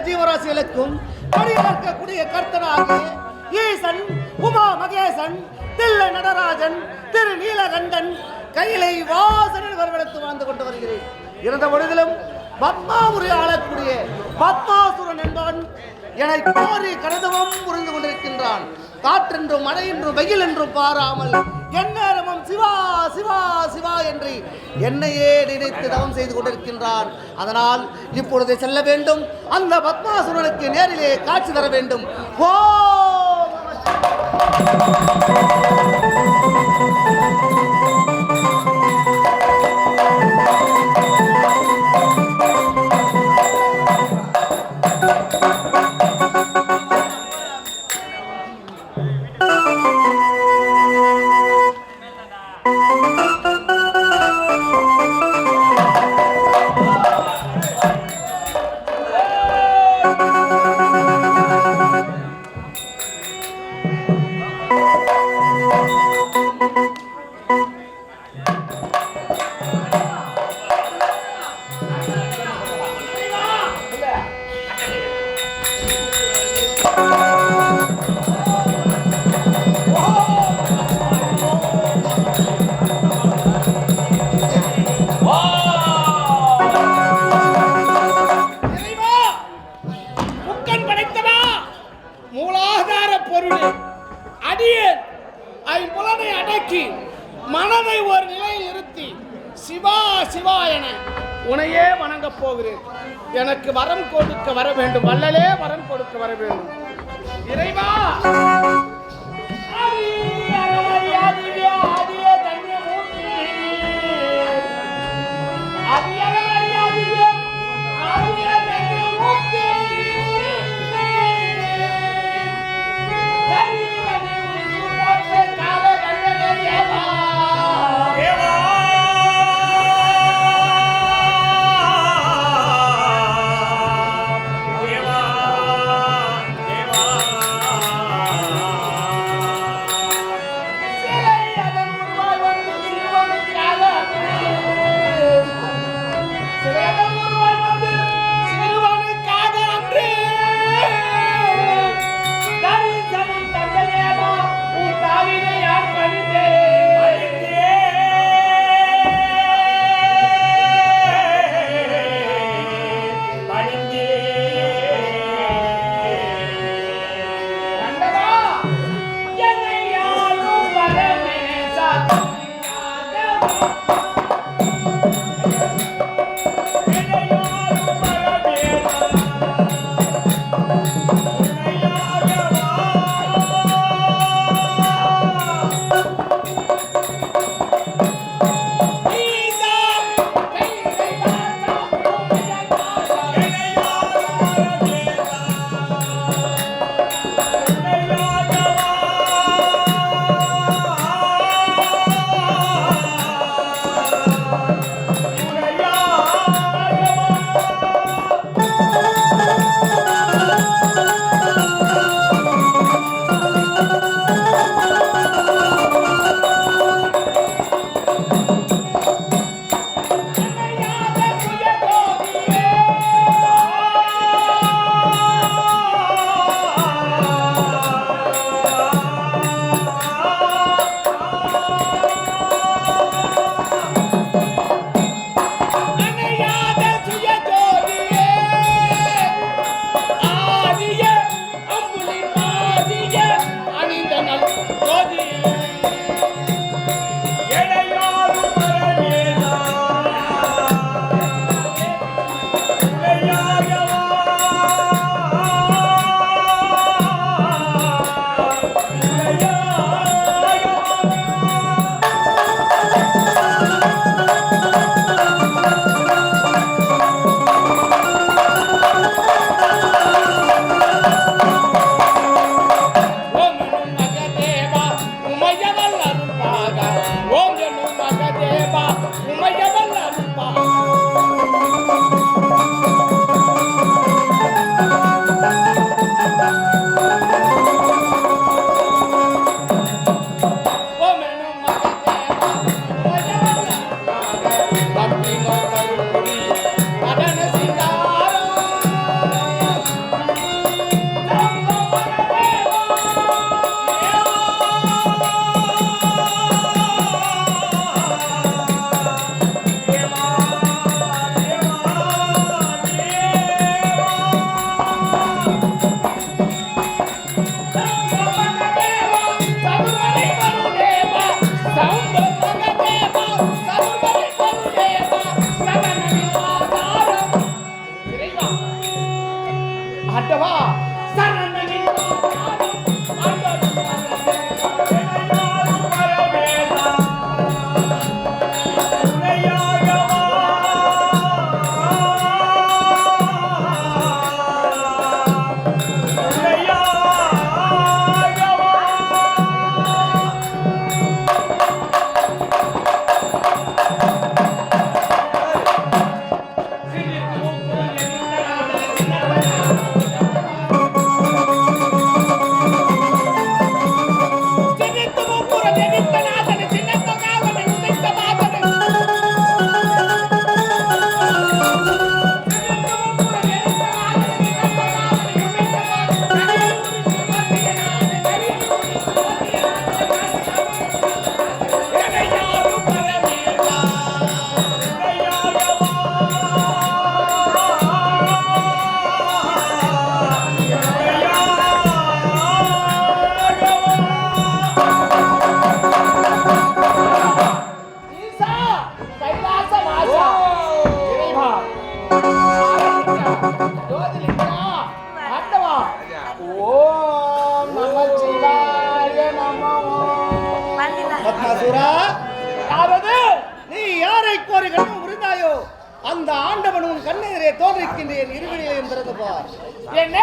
ஜீவராசிகளுக்கும் பணியாற்றக்கூடிய கர்த்தனாகிய ஈசன் உமா மகேசன் தில்லை நடராஜன் திரு நீலகண்டன் கையிலை வாசனில் வரவழைத்து வாழ்ந்து கொண்டு வருகிறேன். இருந்த பொழுதிலும் பத்மாபுரி ஆளக்கூடிய பத்மாசுரன் என்பவன் என்னை கோரி கடந்தவம் புரிந்து கொண்டிருக்கின்றான். காற்றென்றும் மழை என்றும் வெயில் என்றும் பாராமல் எந்நேரமும் சிவா சிவா சிவா என்று என்னையே நினைத்து தவம் செய்து கொண்டிருக்கின்றான். அதனால் இப்பொழுது செல்ல வேண்டும், அந்த பத்மாசுரனுக்கு நேரிலே காட்சி தர வேண்டும். ஓ மனதை ஒரு நிலையில் நிறுத்தி சிவா சிவா என உனையே வணங்க போகிறேன். எனக்கு வரம் கொடுக்க வர வேண்டும், வல்லலே வரம் கொடுக்க வர வேண்டும். இறைவா அட்டவா நீ யாரை கோரி கண்ணு உருந்தாயோ அந்த ஆண்டவன் உன் கண்ணெதிரே தோன்றிருக்கின்றேன் இருவினையை பிறகு பார். என்ன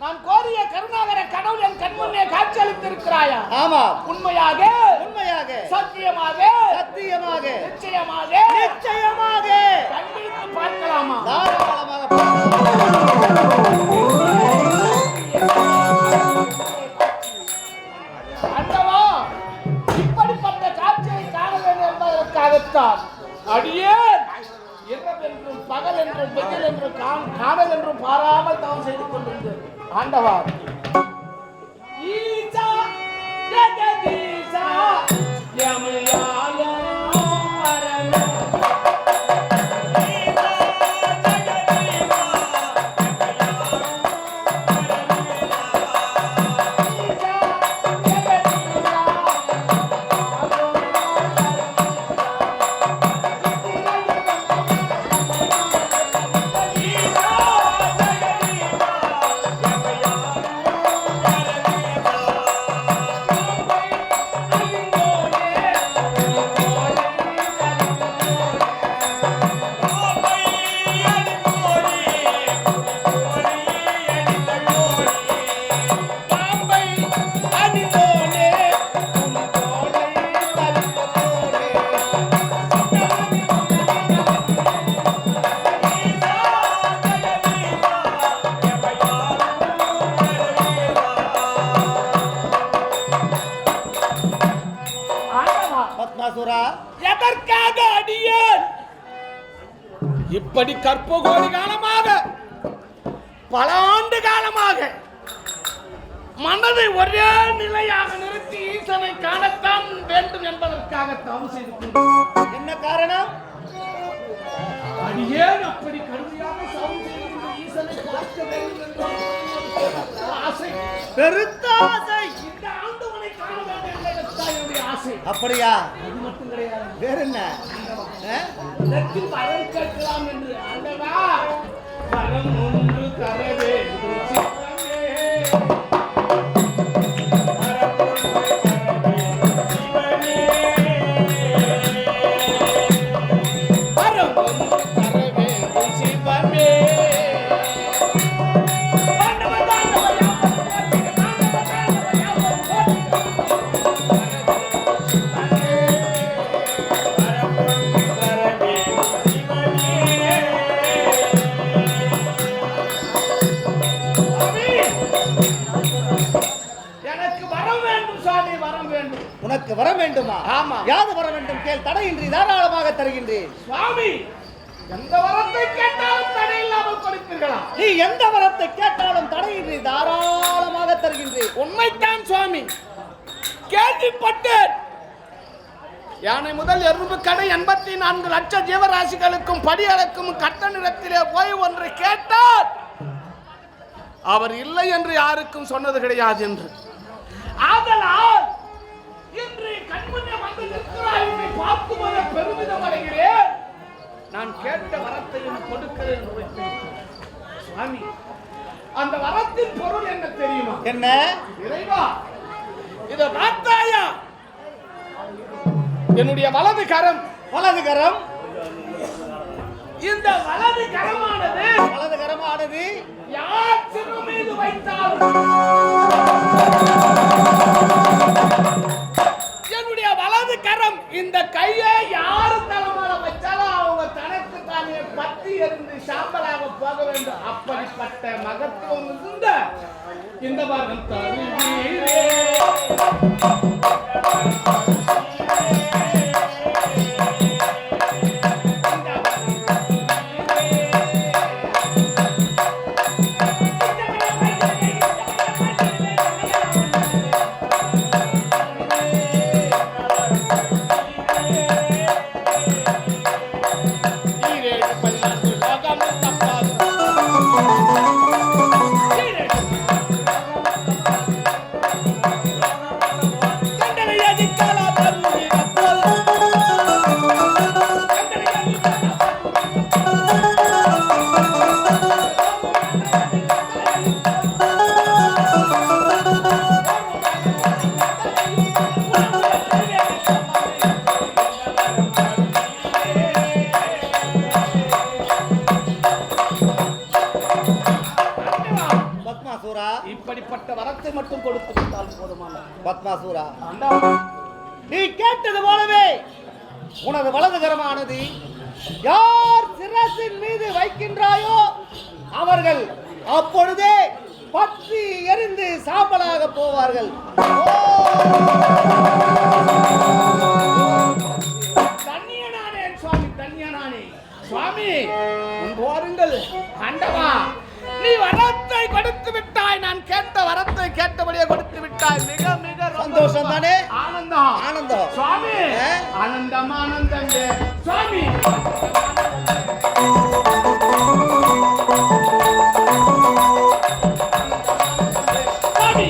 நான் கோரிய கருணாகர கடவுள் என் கண்முன்னே காட்சி அளித்திருக்கிறாயா? ஆமா, உண்மையாக உண்மையாக சத்தியமாக சத்தியமாக நிச்சயமாக நிச்சயமாக கண்டித்து பார்க்கலாமா? தாராளமாக அண்டவா, இப்படிப்பட்ட காட்சியை காண வேண்டும் என்பதற்காகத்தான் அடியேன் இரவென்றும் பகல் என்றும் வெயில் என்றும் காணல் என்றும் பாராமல் தவம் செய்து கொண்டிருந்தேன். ஆண்டவா, ஈசா ஜெகதீசா யமயாயா வரமே எதற்காக அடியேன் இப்படி கற்பகோடி காலமாக பல ஆண்டு காலமாக மனதை ஒரே நிலையாக நிறுத்தி ஈசனை காணத்தான் வேண்டும் என்பதற்காக தவம் செய்து கொண்டேன். என்ன காரணம்? அடியேன் அப்படி கடுமையாக தவம் செய்து கொண்டு ஈசனை பார்க்க வேண்டும் என்ற ஆசை, பெருத்த ஆசை. இந்த ஆண்டவனை காண வேண்டும் என்பதுதான் என்னுடைய ஆசை. அப்படியா? அது மட்டும் கிடையாது. வேற என்ன? இதற்கு வரம் கேட்கலாம் என்று. ஆண்டவா, வரம் ஒன்று தர வேண்டும் சிவமே. வரம் ஒன்று தர வேண்டும் சிவமே. வரம் ஒன்று தர வேண்டும் சிவமே. உனக்கு வர வேண்டுமா? ஆமா. யாது வர வேண்டும் கேள், தடையின்றி தாராளமாக தருகின்றேன். சுவாமி, எந்த வரத்தை கேட்டாலும் தடை இல்லாமல் கொடுப்பீர்களா? நீ எந்த வரத்தை கேட்டாலும் தடையின்றி தாராளமாக தருகின்றேன். உண்மைத்தான் சுவாமி, கேள்விப்பட்டேன். யானை முதல் எறும்பு கடை 84 லட்ச ஜீவராசிகளுக்கும் படியளக்கும் கட்ட நிறத்திலே போய் ஒன்று கேட்டார், அவர் இல்லை என்று யாருக்கும் சொன்னது கிடையாது என்று. ஆதலால் இன்று கண்முன்னே வந்து நிற்கிறாய், உன்னை பார்க்கும்போது பெருமிதம் அடைகிறேன். நான் கேட்ட வரத்தையும் கொடுக்கிறேன் சுவாமி. அந்த வரத்தின் பொருள் என்ன தெரியுமா? என்ன? இறைவா, இத பார்த்தாயா? என்னுடைய வலது கரம், வலது கரம், இந்த வலது கரமானது யார் சிறு மீது வைத்தாலும் என்னுடைய வலது கரம் இந்த கையை யாரு தலைமையில வச்சாலும் அவங்க தனக்கு தானே பத்தி எறிந்து சாம்பலாக போக வேண்டும். அப்படிப்பட்ட மகத்துவம் இருந்த இந்த வரம் தருவீரே. இப்படிப்பட்ட வரத்தை மட்டும் கொடுத்து விட்டால் போதுமான பத்மாசூரா, நீ கேட்டது போலவே உனது வலது கரமானது யார் சிரசின் மீது வைக்கின்றாயோ அவர்கள் அப்பொழுதே பற்றி எரிந்து சாம்பலாக போவார்கள். தன்யனானே சுவாமி, தன்யனானே சுவாமி, போருங்கள். ஆண்டவா, நீ வரத்தை கொடுத்து விட்டாய். நான் கேட்ட வரத்தை கேட்டபடியே கொடுத்து விட்டாய். மிக மிக சந்தோஷம் தானே? ஆனந்தம், ஆனந்தம் சுவாமி, ஆனந்தம், ஆனந்தம் சுவாமி. சுவாமி,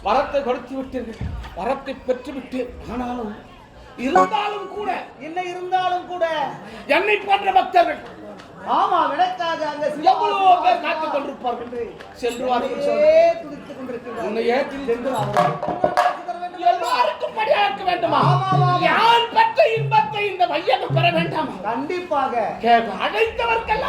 வரத்தை கொடுத்து விட்டீர்கள், வரத்தை பெற்று விட்டு. ஆனாலும் இருந்தாலும் கூட, என்ன இருந்தாலும் கூட என்னை போன்ற பக்தர்கள் ஆமா விளக்காக அங்க எவ்வளவோ பேர் காத்துக் கொண்டிருப்பார்கள். செல்வார்கள், துடித்துக் கொண்டிருக்கிறார்கள். உன்னை ஏற்றில் எல்லாருக்கும் படியாக்க வேண்டுமா? யார் பெற்ற இன்பத்தை இந்த வையகம் பெற வேண்டாமா? கண்டிப்பாக அழைத்தவர்கள்